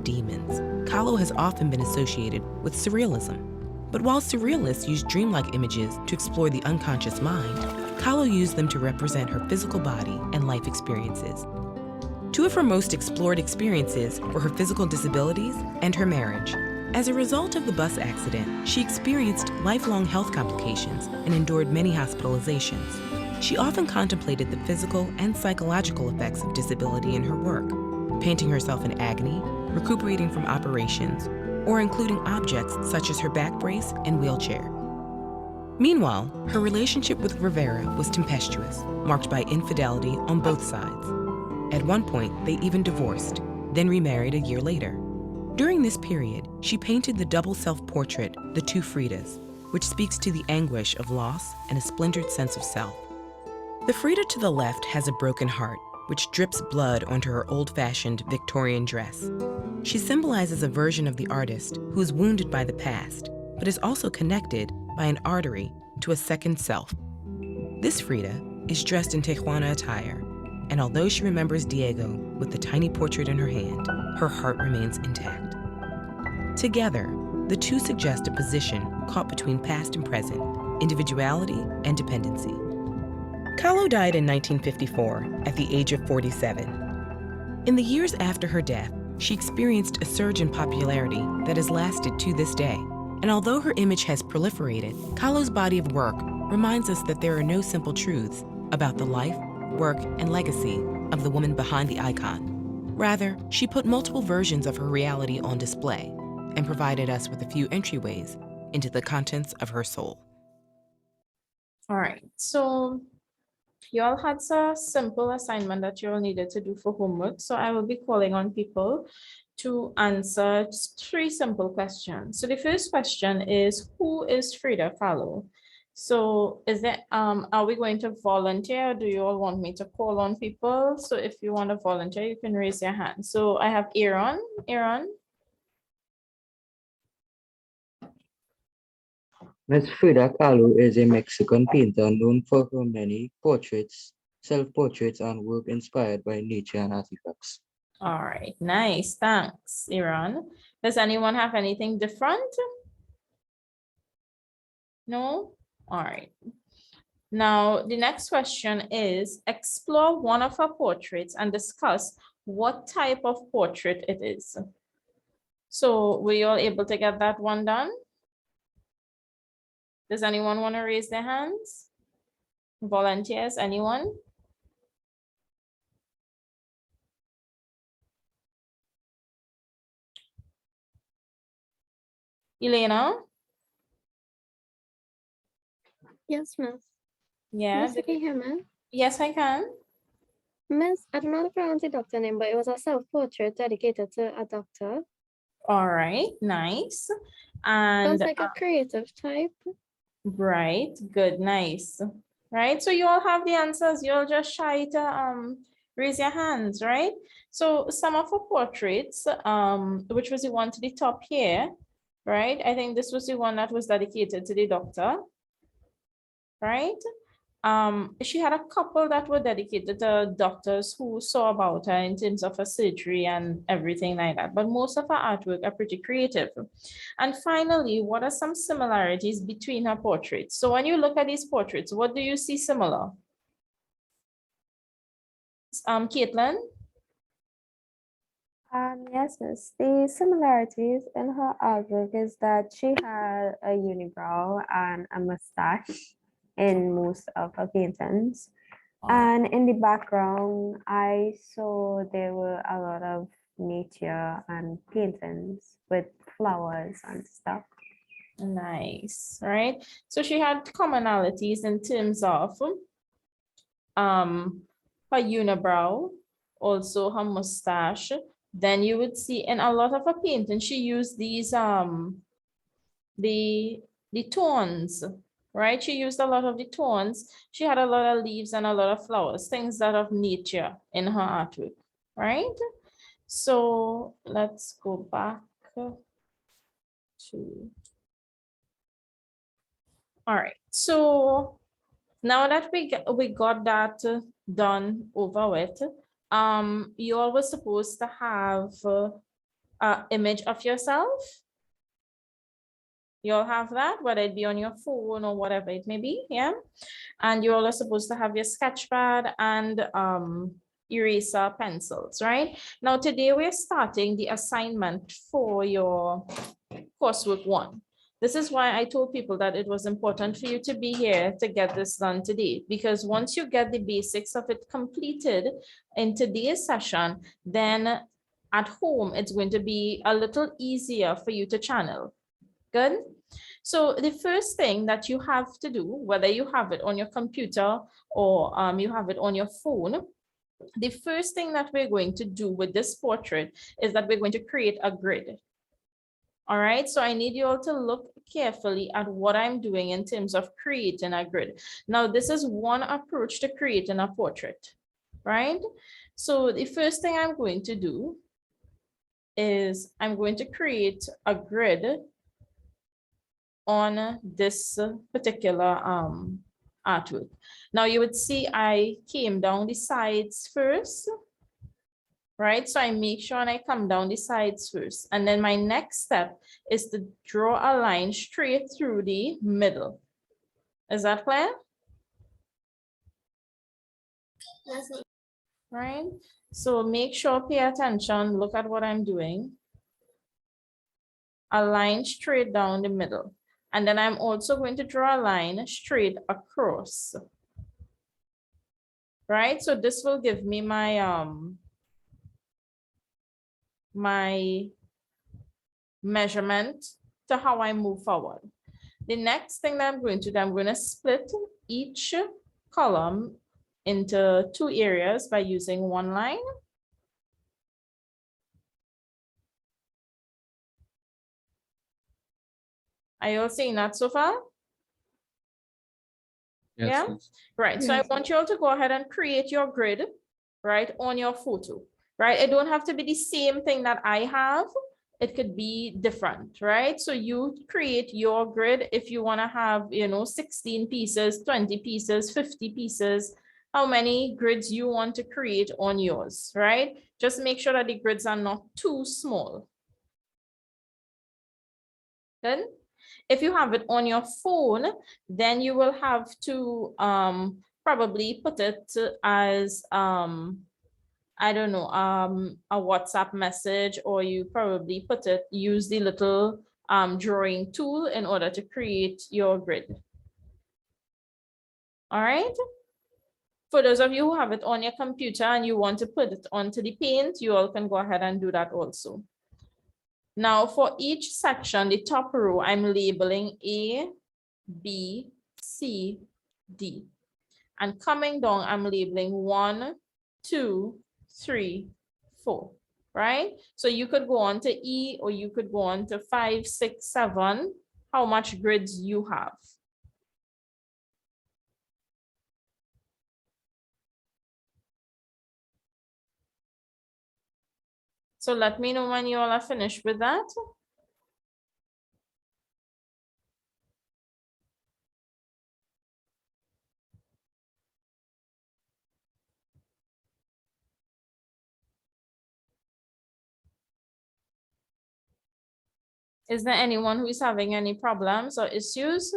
demons, Kahlo has often been associated with surrealism. But while surrealists use dreamlike images to explore the unconscious mind, Kahlo used them to represent her physical body and life experiences. Two of her most explored experiences were her physical disabilities and her marriage. As a result of the bus accident, she experienced lifelong health complications and endured many hospitalizations. She often contemplated the physical and psychological effects of disability in her work, painting herself in agony, recuperating from operations, or including objects such as her back brace and wheelchair. Meanwhile, her relationship with Rivera was tempestuous, marked by infidelity on both sides. At one point, they even divorced, then remarried a year later. During this period, she painted the double self-portrait, The Two Fridas, which speaks to the anguish of loss and a splintered sense of self. The Frida to the left has a broken heart, which drips blood onto her old-fashioned Victorian dress. She symbolizes a version of the artist who is wounded by the past, but is also connected by an artery to a second self. This Frida is dressed in Tejuana attire, and although she remembers Diego with the tiny portrait in her hand, her heart remains intact. Together, the two suggest a position caught between past and present, individuality and dependency. Kahlo died in 1954 at the age of 47. In the years after her death, she experienced a surge in popularity that has lasted to this day. And although her image has proliferated, Kahlo's body of work reminds us that there are no simple truths about the life, work, and legacy of the woman behind the icon. Rather, she put multiple versions of her reality on display and provided us with a few entryways into the contents of her soul. All right, so you all had a simple assignment that you all needed to do for homework. So I will be calling on people to answer 3 simple questions. So the first question is, who is Frida Kahlo? So is that, are we going to volunteer? Or do you all want me to call on people? So if you want to volunteer, you can raise your hand. So I have Aaron. Aaron. Ms. Frida Kahlo is a Mexican painter known for her many portraits, self-portraits, and work inspired by nature and artifacts. All right, nice, thanks, Aaron. Does anyone have anything different? No? All right. Now, the next question is, explore one of her portraits and discuss what type of portrait it is. So were you all able to get that one done? Does anyone want to raise their hands? Volunteers, anyone? Elena? Yes, miss. Yeah. Miss, can you hear me? Yes, I can. Miss, I don't know the pronounce the doctor name, but it was a self-portrait dedicated to a doctor. All right, nice. And Sounds like a creative type. right, good, nice. Right, so you all have the answers. You'll just try to raise your hands, right? So some of her portraits, which was the one to the top here, right? I think this was the one that was dedicated to the doctor, right? She had a couple that were dedicated to doctors who saw about her in terms of her surgery and everything like that. But most of her artwork are pretty creative. And finally, what are some similarities between her portraits? So when you look at these portraits, what do you see similar? Caitlin? Yes, miss. The similarities in her artwork is that she had a unibrow and a mustache in most of her paintings. And in the background, I saw there were a lot of nature and paintings with flowers and stuff. Nice, right? So she had commonalities in terms of her unibrow, also her mustache. Then you would see in a lot of her paintings, she used these the tones, right? She used a lot of the tones. She had a lot of leaves and a lot of flowers, things that of nature in her artwork, right? So let's go back to, all right. So now that we got that done over with, you all were supposed to have image of yourself. You all have that, whether it be on your phone or whatever it may be, yeah? And you all are supposed to have your sketch pad and eraser pencils, right? Now today we're starting the assignment for your coursework 1. This is why I told people that it was important for you to be here to get this done today, because once you get the basics of it completed in today's session, then at home, it's going to be a little easier for you to channel. Good. So the first thing that you have to do, whether you have it on your computer or you have it on your phone, the first thing that we're going to do with this portrait is that we're going to create a grid. All right, so I need you all to look carefully at what I'm doing in terms of creating a grid. Now, this is one approach to creating a portrait, right? So the first thing I'm going to do is I'm going to create a grid on this particular artwork. Now you would see I came down the sides first, right? So I make sure and I come down the sides first. And then my next step is to draw a line straight through the middle. Is that clear? Yes, ma'am. Right? So make sure, pay attention, look at what I'm doing. A line straight down the middle. And then I'm also going to draw a line straight across. Right? So this will give me my my measurement to how I move forward. The next thing that I'm going to do, I'm going to split each column into 2 areas by using one line. Are you all seeing that so far? Yes, Yeah, yes. right. So I want you all to go ahead and create your grid, right, on your photo, right? It don't have to be the same thing that I have. It could be different, right? So you create your grid if you want to have, 16 pieces, 20 pieces, 50 pieces, how many grids you want to create on yours, right? Just make sure that the grids are not too small. Good. If you have it on your phone, then you will have to probably put it as I don't know, a WhatsApp message, or you probably use the little drawing tool in order to create your grid. All right. For those of you who have it on your computer and you want to put it onto the paint, you all can go ahead and do that also. Now for each section, the top row, I'm labeling A, B, C, D. And coming down, I'm labeling 1, 2, 3, 4, right? So you could go on to E, or you could go on to 5, 6, 7, how much grids you have. So let me know when you all are finished with that. Is there anyone who is having any problems or issues?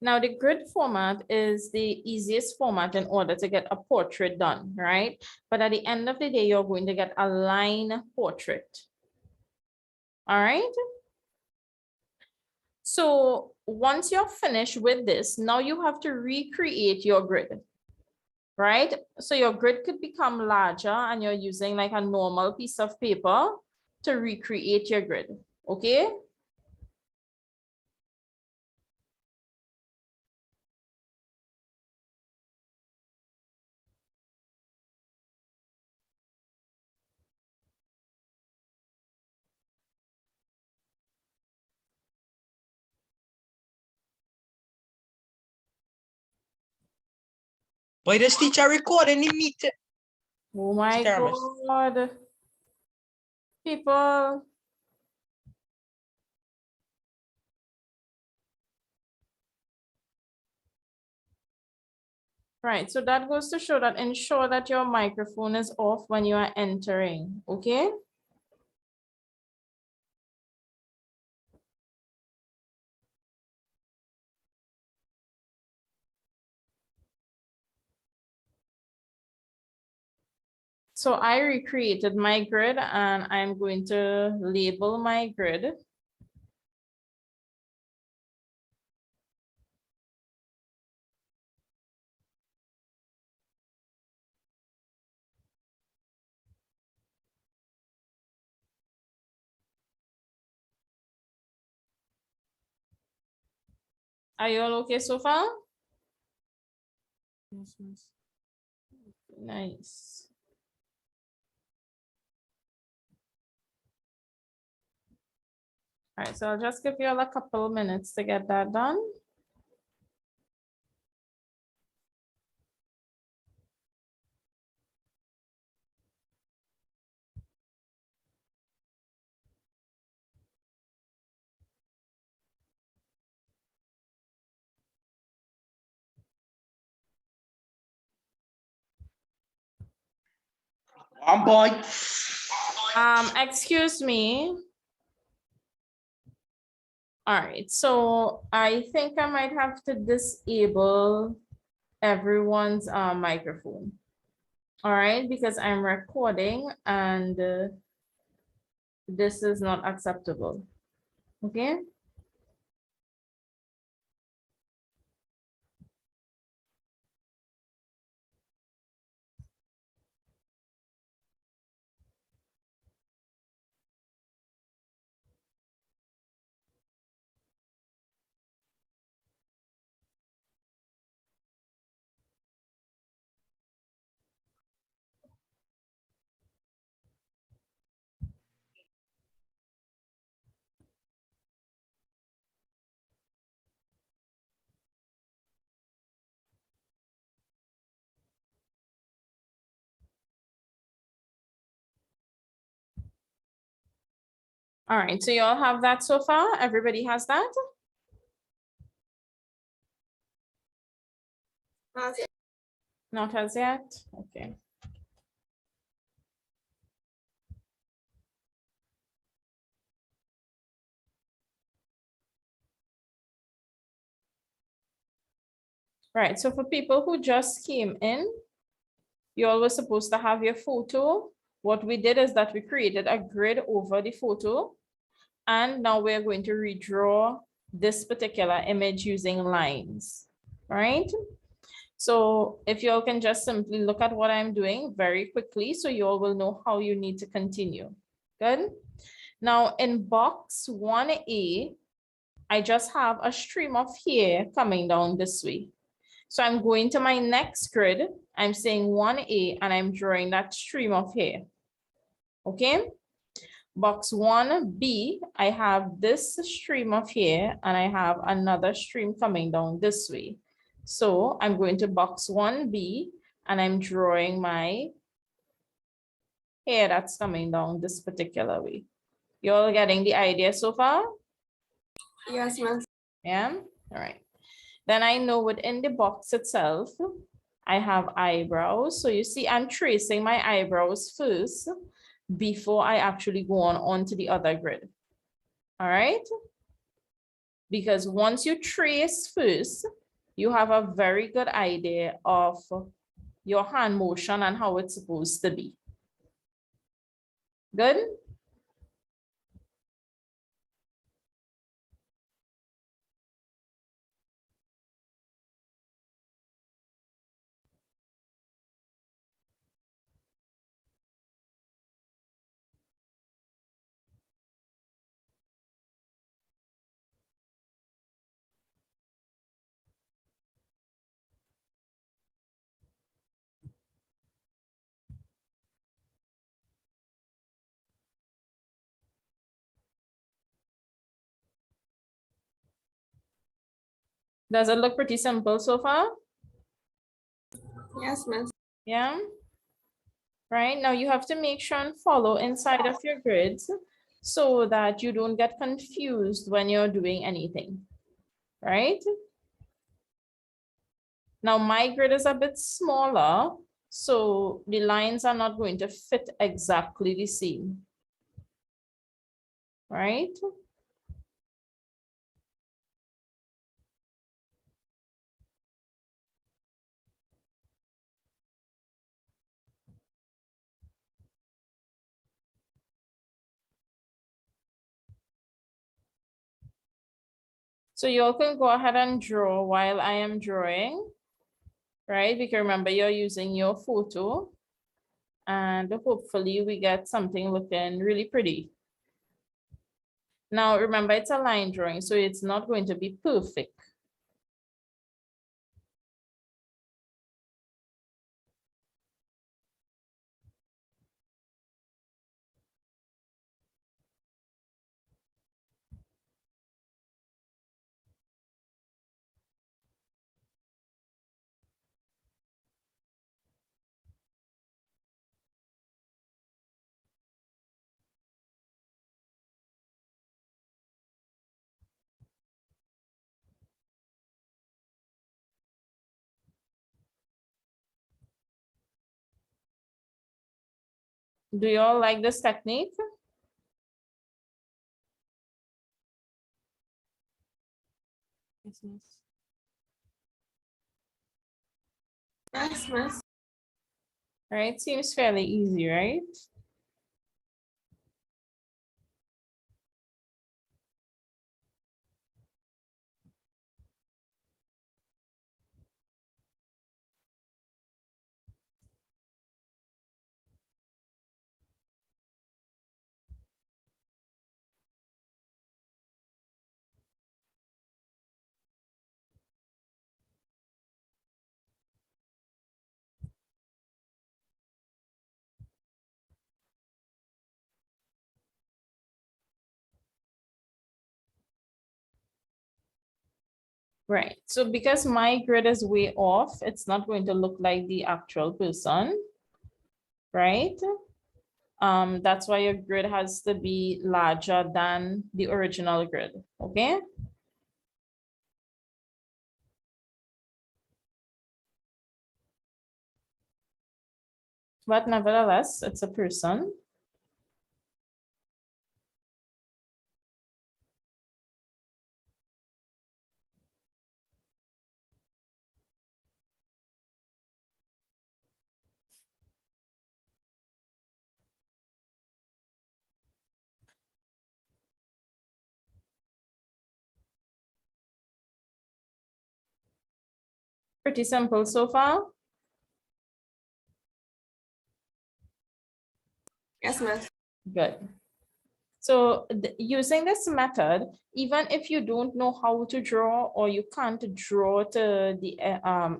Now, the grid format is the easiest format in order to get a portrait done, right? But at the end of the day, you're going to get a line portrait. All right. So once you're finished with this, now you have to recreate your grid, right? So your grid could become larger and you're using like a normal piece of paper to recreate your grid, okay? Why does teacher recording the meeting? Oh my Thermos. God. People. Right, so that goes to show that ensure that your microphone is off when you are entering, okay? So I recreated my grid and I'm going to label my grid. Are you all okay so far? Nice. All right, so I'll just give you all a couple minutes to get that done. Boy. Excuse me. All right, so I think I might have to disable everyone's microphone. All right, because I'm recording and this is not acceptable. Okay. All right, so you all have that so far? Everybody has that? Not as yet? Okay. Right, so for people who just came in, you all were supposed to have your photo. What we did is that we created a grid over the photo. And now we're going to redraw this particular image using lines, right? So if you all can just simply look at what I'm doing very quickly, so you all will know how you need to continue. Good. Now in box 1A, I just have a stream of hair coming down this way. So I'm going to my next grid. I'm saying 1A and I'm drawing that stream of hair. Okay. Box 1B, I have this stream of hair and I have another stream coming down this way. So I'm going to box 1B and I'm drawing my hair that's coming down this particular way. You all getting the idea so far? Yes, ma'am. Yeah, all right. Then I know within the box itself, I have eyebrows. So you see, I'm tracing my eyebrows first before I actually go on to the other grid. All right. Because once you trace first, you have a very good idea of your hand motion and how it's supposed to be. Good? Does it look pretty simple so far? Yes, miss. Yeah. Right, now you have to make sure and follow inside of your grids so that you don't get confused when you're doing anything, right? Now my grid is a bit smaller, so the lines are not going to fit exactly the same, right? So you all can go ahead and draw while I am drawing, right? Because remember you're using your photo and hopefully we get something looking really pretty. Now remember it's a line drawing, so it's not going to be perfect. Do you all like this technique? Yes, miss. Right, seems fairly easy, right? Right, so because my grid is way off, it's not going to look like the actual person, right? That's why your grid has to be larger than the original grid, okay? But nevertheless, it's a person. Pretty simple so far. Yes, miss. Good. So using this method, even if you don't know how to draw or you can't draw to the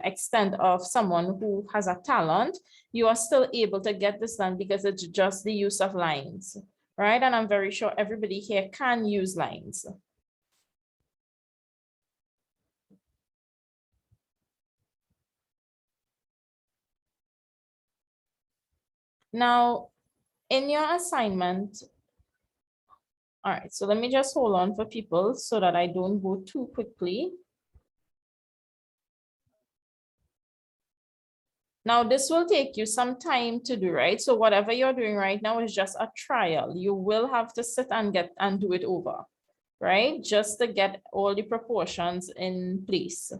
extent of someone who has a talent, you are still able to get this done because it's just the use of lines, right? And I'm very sure everybody here can use lines. Now, in your assignment, all right, so let me just hold on for people so that I don't go too quickly. Now, this will take you some time to do, right? So whatever you're doing right now is just a trial. You will have to sit and do it over, right? Just to get all the proportions in place.